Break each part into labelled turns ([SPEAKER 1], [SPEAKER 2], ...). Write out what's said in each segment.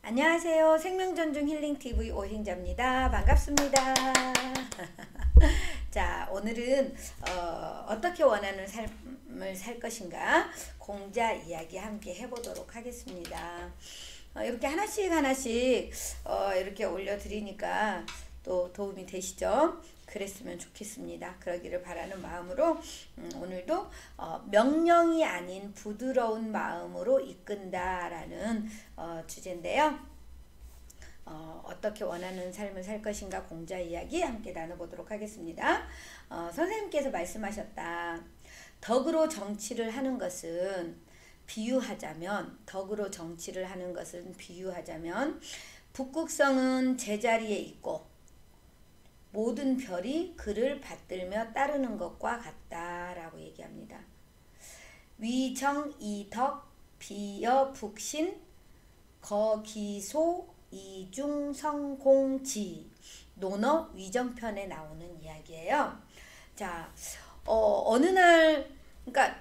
[SPEAKER 1] 안녕하세요. 생명전중 힐링TV 오행자입니다. 반갑습니다. 자, 오늘은 어떻게 원하는 삶을 살 것인가 공자 이야기 함께 해보도록 하겠습니다. 이렇게 하나씩 이렇게 올려드리니까 또 도움이 되시죠? 그랬으면 좋겠습니다. 그러기를 바라는 마음으로 오늘도 명령이 아닌 부드러운 마음으로 이끈다라는 주제인데요. 어떻게 원하는 삶을 살 것인가 공자 이야기 함께 나눠보도록 하겠습니다. 선생님께서 말씀하셨다. 덕으로 정치를 하는 것은 비유하자면 북극성은 제자리에 있고 모든 별이 그를 받들며 따르는 것과 같다라고 얘기합니다. 위정 이덕 비여 북신 거기소 이중성공지 논어 위정편에 나오는 이야기예요. 자, 어느 날 그러니까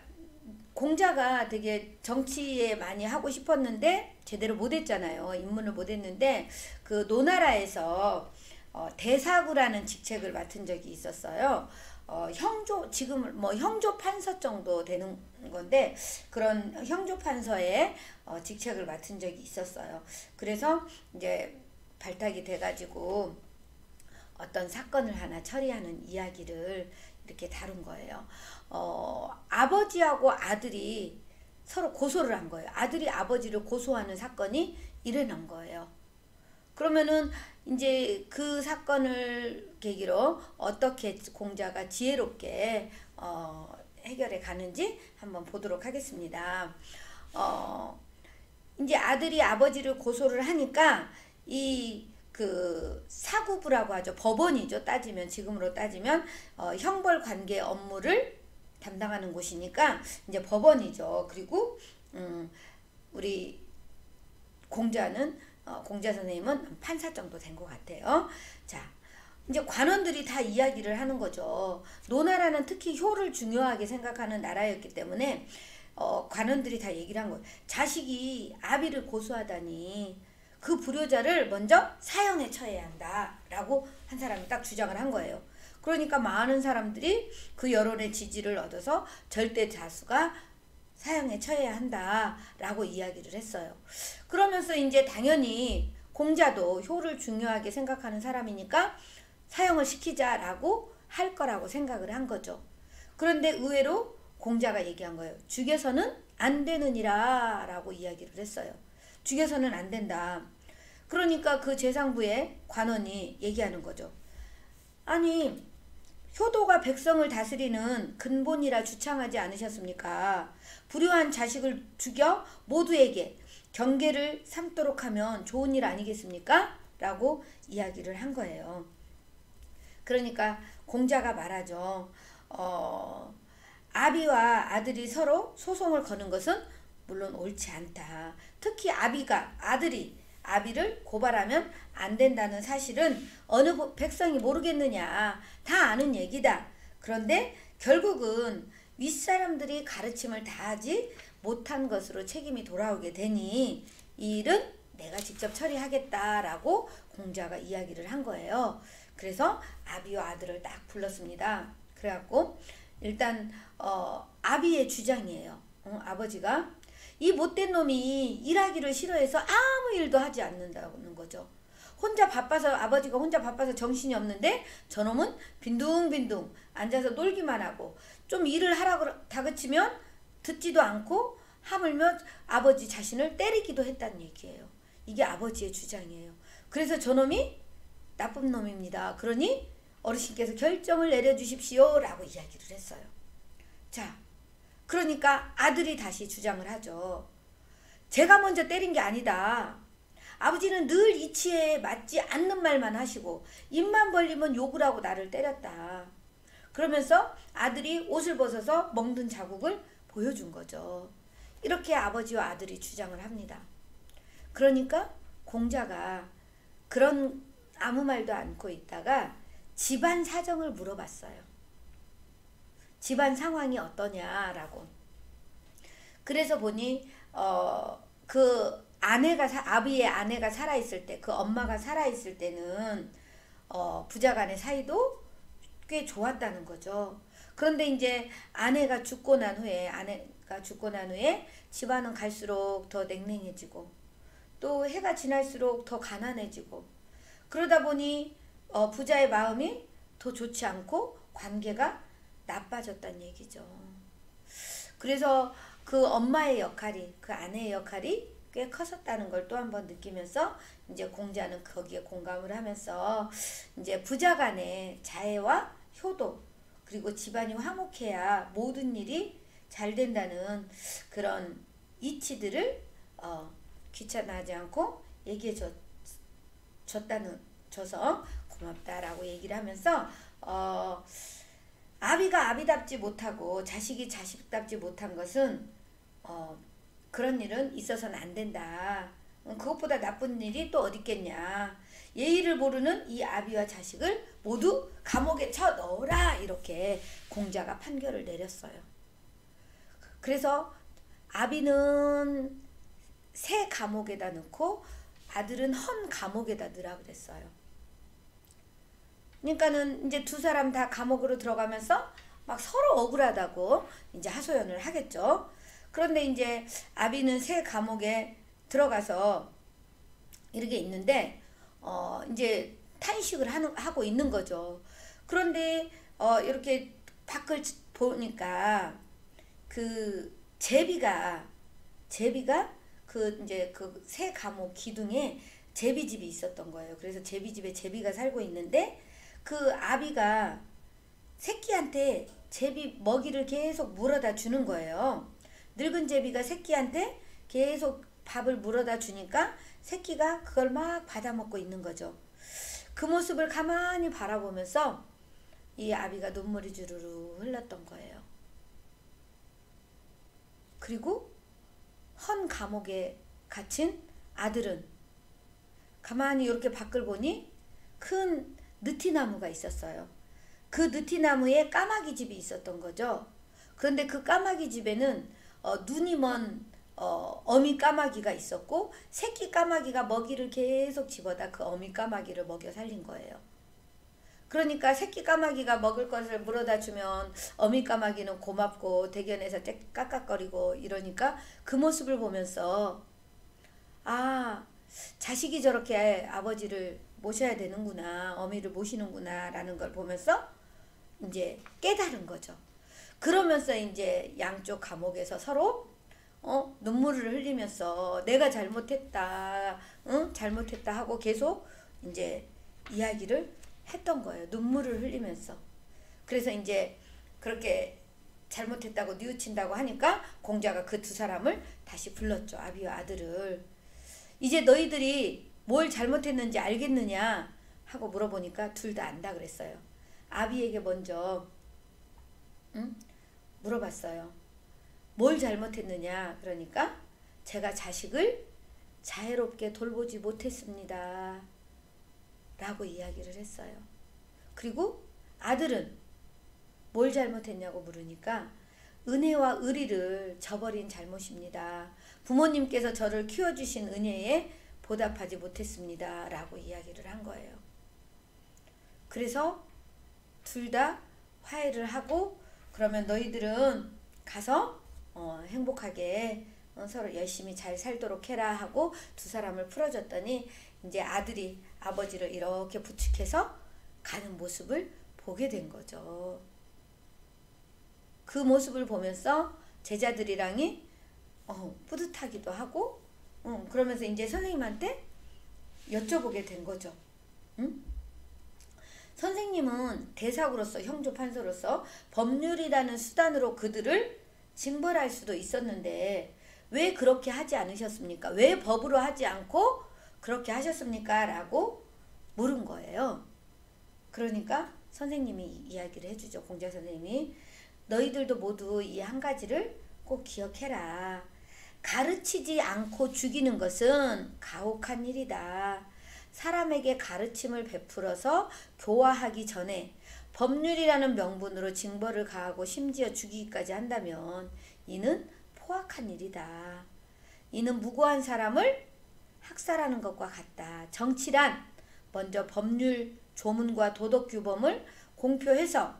[SPEAKER 1] 공자가 되게 정치에 많이 하고 싶었는데 제대로 못했잖아요. 입문을 못했는데 그 노나라에서 대사구라는 직책을 맡은 적이 있었어요. 지금 형조 판서 정도 되는 건데 그런 형조 판서의 직책을 맡은 적이 있었어요. 그래서 이제 발탁이 돼가지고 어떤 사건을 하나 처리하는 이야기를 이렇게 다룬 거예요. 아버지하고 아들이 서로 고소를 한 거예요. 아들이 아버지를 고소하는 사건이 일어난 거예요. 그러면은 이제 그 사건을 계기로 어떻게 공자가 지혜롭게 해결해 가는지 한번 보도록 하겠습니다. 이제 아들이 아버지를 고소를 하니까 그 사구부라고 하죠. 법원이죠. 지금으로 따지면 형벌 관계 업무를 담당하는 곳이니까 이제 법원이죠. 그리고 우리 공자 선생님은 판사 정도 된 것 같아요. 자, 이제 관원들이 다 이야기를 하는 거죠. 노나라는 특히 효를 중요하게 생각하는 나라였기 때문에 관원들이 다 얘기를 한 거예요. 자식이 아비를 고소하다니 그 불효자를 먼저 사형에 처해야 한다라고 한 사람이 딱 주장을 한 거예요. 그러니까 많은 사람들이 그 여론의 지지를 얻어서 절대 다수가 사형에 처해야 한다라고 이야기를 했어요. 그러면서 이제 당연히 공자도 효를 중요하게 생각하는 사람이니까 사형을 시키자라고 할 거라고 생각을 한 거죠. 그런데 의외로 공자가 얘기한 거예요. 죽여서는 안 되느니라 라고 이야기를 했어요. 죽여서는 안 된다. 그러니까 그 재상부의 관원이 얘기하는 거죠. 아니, 효도가 백성을 다스리는 근본이라 주창하지 않으셨습니까? 불효한 자식을 죽여 모두에게 경계를 삼도록 하면 좋은 일 아니겠습니까? 라고 이야기를 한 거예요. 그러니까 공자가 말하죠. 아비와 아들이 서로 소송을 거는 것은 물론 옳지 않다. 특히 아들이 아비를 고발하면 안 된다는 사실은 어느 백성이 모르겠느냐. 다 아는 얘기다. 그런데 결국은 윗사람들이 가르침을 다하지 못한 것으로 책임이 돌아오게 되니 이 일은 내가 직접 처리하겠다라고 공자가 이야기를 한 거예요. 그래서 아비와 아들을 딱 불렀습니다. 그래갖고 일단 아비의 주장이에요. 아버지가 이 못된 놈이 일하기를 싫어해서 아무 일도 하지 않는다는 거죠. 아버지가 혼자 바빠서 정신이 없는데 저놈은 빈둥빈둥 앉아서 놀기만 하고 좀 일을 하라고 다그치면 듣지도 않고 하물며 아버지 자신을 때리기도 했다는 얘기예요. 이게 아버지의 주장이에요. 그래서 저놈이 나쁜 놈입니다. 그러니 어르신께서 결정을 내려주십시오 라고 이야기를 했어요. 자, 그러니까 아들이 다시 주장을 하죠. 제가 먼저 때린 게 아니다. 아버지는 늘 이치에 맞지 않는 말만 하시고 입만 벌리면 욕을 하고 나를 때렸다. 그러면서 아들이 옷을 벗어서 멍든 자국을 보여준 거죠. 이렇게 아버지와 아들이 주장을 합니다. 그러니까 공자가 그런 아무 말도 않고 있다가 집안 사정을 물어봤어요. 집안 상황이 어떠냐라고. 그래서 보니 그 아비의 아내가 살아있을 때, 그 엄마가 살아있을 때는 부자간의 사이도 꽤 좋았다는 거죠. 그런데 이제 아내가 죽고 난 후에 집안은 갈수록 더 냉랭해지고 또 해가 지날수록 더 가난해지고 그러다 보니 부자의 마음이 더 좋지 않고 관계가 나빠졌다는 얘기죠. 그래서 그 엄마의 역할이, 그 아내의 역할이 꽤 컸었다는 걸 또 한 번 느끼면서 이제 공자는 거기에 공감을 하면서 이제 부자 간의 자애와 효도 그리고 집안이 화목해야 모든 일이 잘 된다는 그런 이치들을 귀찮아하지 않고 얘기해 줘서 고맙다라고 얘기를 하면서 아비가 아비답지 못하고 자식이 자식답지 못한 것은 그런 일은 있어서는 안 된다. 그것보다 나쁜 일이 또 어디 있겠냐. 예의를 모르는 이 아비와 자식을 모두 감옥에 쳐 넣으라. 이렇게 공자가 판결을 내렸어요. 그래서 아비는 새 감옥에다 넣고 아들은 헌 감옥에다 넣으라 그랬어요. 그러니까는 이제 두 사람 다 감옥으로 들어가면서 막 서로 억울하다고 이제 하소연을 하겠죠. 그런데 이제 아비는 새 감옥에 들어가서 이렇게 있는데 이제 탄식을 하고 있는 거죠. 그런데 이렇게 밖을 보니까 그 제비가 그 이제 그 새 감옥 기둥에 제비집이 있었던 거예요. 그래서 제비집에 제비가 살고 있는데 그 아비가 새끼한테 제비 먹이를 계속 물어다 주는 거예요. 늙은 제비가 새끼한테 계속 밥을 물어다 주니까 새끼가 그걸 막 받아먹고 있는 거죠. 그 모습을 가만히 바라보면서 이 아비가 눈물이 주르르 흘렀던 거예요. 그리고 헌 감옥에 갇힌 아들은 가만히 이렇게 밖을 보니 큰 느티나무가 있었어요. 그 느티나무에 까마귀 집이 있었던 거죠. 그런데 그 까마귀 집에는 눈이 먼 어미 까마귀가 있었고 새끼 까마귀가 먹이를 계속 집어다 그 어미 까마귀를 먹여 살린 거예요. 그러니까 새끼 까마귀가 먹을 것을 물어다 주면 어미 까마귀는 고맙고 대견해서 깍깍거리고 이러니까 그 모습을 보면서 자식이 저렇게 아버지를 모셔야 되는구나, 어미를 모시는구나 라는 걸 보면서 이제 깨달은 거죠. 그러면서 이제 양쪽 감옥에서 서로 눈물을 흘리면서 내가 잘못했다, 잘못했다 하고 계속 이제 이야기를 했던 거예요. 눈물을 흘리면서. 그래서 이제 그렇게 잘못했다고 뉘우친다고 하니까 공자가 그 두 사람을 다시 불렀죠. 아비와 아들을. 이제 너희들이 뭘 잘못했는지 알겠느냐 하고 물어보니까 둘 다 안다 그랬어요. 아비에게 먼저 물어봤어요. 뭘 잘못했느냐? 그러니까 제가 자식을 자애롭게 돌보지 못했습니다. 라고 이야기를 했어요. 그리고 아들은 뭘 잘못했냐고 물으니까 은혜와 의리를 저버린 잘못입니다. 부모님께서 저를 키워주신 은혜에 보답하지 못했습니다. 라고 이야기를 한 거예요. 그래서 둘 다 화해를 하고 그러면 너희들은 가서 행복하게 서로 열심히 잘 살도록 해라 하고 두 사람을 풀어줬더니 이제 아들이 아버지를 이렇게 부축해서 가는 모습을 보게 된 거죠. 그 모습을 보면서 제자들이랑이 뿌듯하기도 하고 그러면서 이제 선생님한테 여쭤보게 된 거죠. 선생님은 대사구로서 형조 판서로서 법률이라는 수단으로 그들을 징벌할 수도 있었는데 왜 그렇게 하지 않으셨습니까? 왜 법으로 하지 않고 그렇게 하셨습니까? 라고 물은 거예요. 그러니까 선생님이 이야기를 해주죠. 공자 선생님이 너희들도 모두 이 한 가지를 꼭 기억해라. 가르치지 않고 죽이는 것은 가혹한 일이다. 사람에게 가르침을 베풀어서 교화하기 전에 법률이라는 명분으로 징벌을 가하고 심지어 죽이기까지 한다면 이는 포악한 일이다. 이는 무고한 사람을 학살하는 것과 같다. 정치란 먼저 법률 조문과 도덕 규범을 공표해서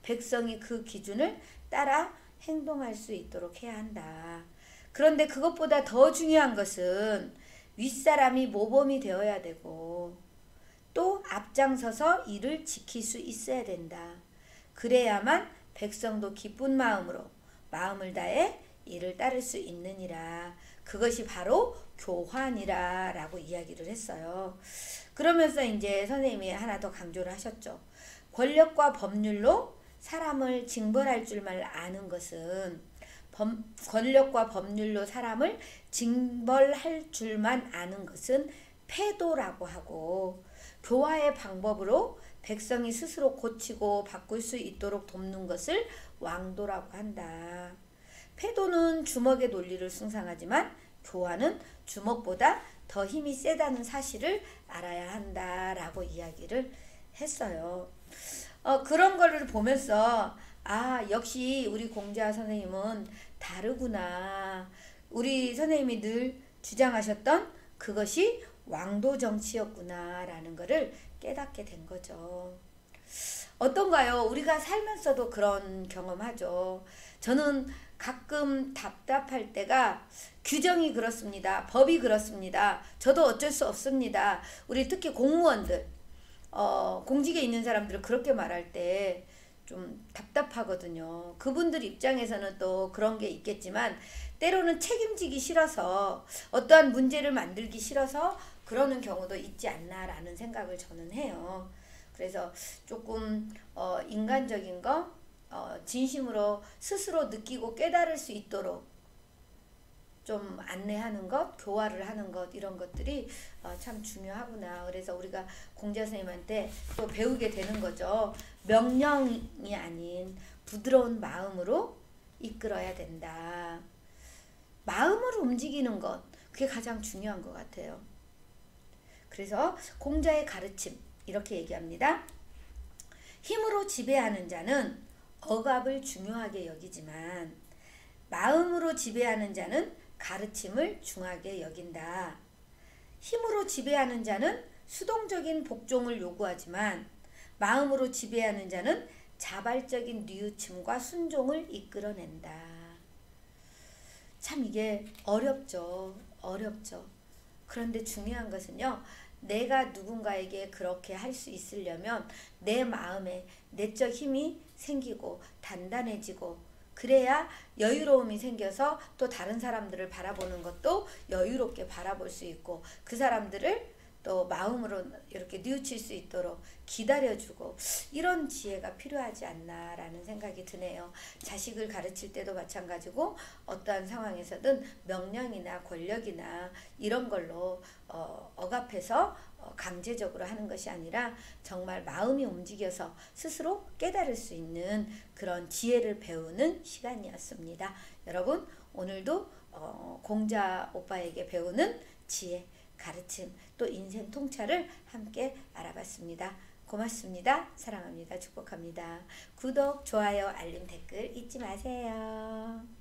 [SPEAKER 1] 백성이 그 기준을 따라 행동할 수 있도록 해야 한다. 그런데 그것보다 더 중요한 것은 윗사람이 모범이 되어야 되고 또 앞장서서 이를 지킬 수 있어야 된다. 그래야만 백성도 기쁜 마음으로 마음을 다해 이를 따를 수 있느니라. 그것이 바로 교환이라 라고 이야기를 했어요. 그러면서 이제 선생님이 하나 더 강조를 하셨죠. 권력과 법률로 사람을 징벌할 줄만 아는 것은 권력과 법률로 사람을 징벌할 줄만 아는 것은 패도라고 하고 교화의 방법으로 백성이 스스로 고치고 바꿀 수 있도록 돕는 것을 왕도라고 한다. 패도는 주먹의 논리를 숭상하지만 교화는 주먹보다 더 힘이 세다는 사실을 알아야 한다라고 이야기를 했어요. 그런 거를 보면서 역시 우리 공자 선생님은 다르구나. 우리 선생님이 늘 주장하셨던 그것이 왕도 정치였구나 라는 거를 깨닫게 된 거죠. 어떤가요? 우리가 살면서도 그런 경험하죠. 저는 가끔 답답할 때가 규정이 그렇습니다. 법이 그렇습니다. 저도 어쩔 수 없습니다. 우리 특히 공무원들, 공직에 있는 사람들은 그렇게 말할 때 좀 답답하거든요. 그분들 입장에서는 또 그런 게 있겠지만 때로는 책임지기 싫어서 어떠한 문제를 만들기 싫어서 그러는 경우도 있지 않나라는 생각을 저는 해요. 그래서 조금 인간적인 거 진심으로 스스로 느끼고 깨달을 수 있도록 좀 안내하는 것, 교화를 하는 것 이런 것들이 참 중요하구나. 그래서 우리가 공자 선생님한테 또 배우게 되는 거죠. 명령이 아닌 부드러운 마음으로 이끌어야 된다. 마음으로 움직이는 것, 그게 가장 중요한 것 같아요. 그래서 공자의 가르침 이렇게 얘기합니다. 힘으로 지배하는 자는 억압을 중요하게 여기지만 마음으로 지배하는 자는 가르침을 중하게 여긴다. 힘으로 지배하는 자는 수동적인 복종을 요구하지만 마음으로 지배하는 자는 자발적인 뉘우침과 순종을 이끌어낸다. 참 이게 어렵죠. 그런데 중요한 것은요. 내가 누군가에게 그렇게 할 수 있으려면 내 마음에 내적 힘이 생기고 단단해지고 그래야 여유로움이 생겨서 또 다른 사람들을 바라보는 것도 여유롭게 바라볼 수 있고 그 사람들을 또 마음으로 이렇게 뉘우칠 수 있도록 기다려주고 이런 지혜가 필요하지 않나라는 생각이 드네요. 자식을 가르칠 때도 마찬가지고 어떠한 상황에서든 명령이나 권력이나 이런 걸로 억압해서 강제적으로 하는 것이 아니라 정말 마음이 움직여서 스스로 깨달을 수 있는 그런 지혜를 배우는 시간이었습니다. 여러분 오늘도 공자 오빠에게 배우는 지혜, 가르침, 또 인생 통찰을 함께 알아봤습니다. 고맙습니다. 사랑합니다. 축복합니다. 구독, 좋아요, 알림, 댓글 잊지 마세요.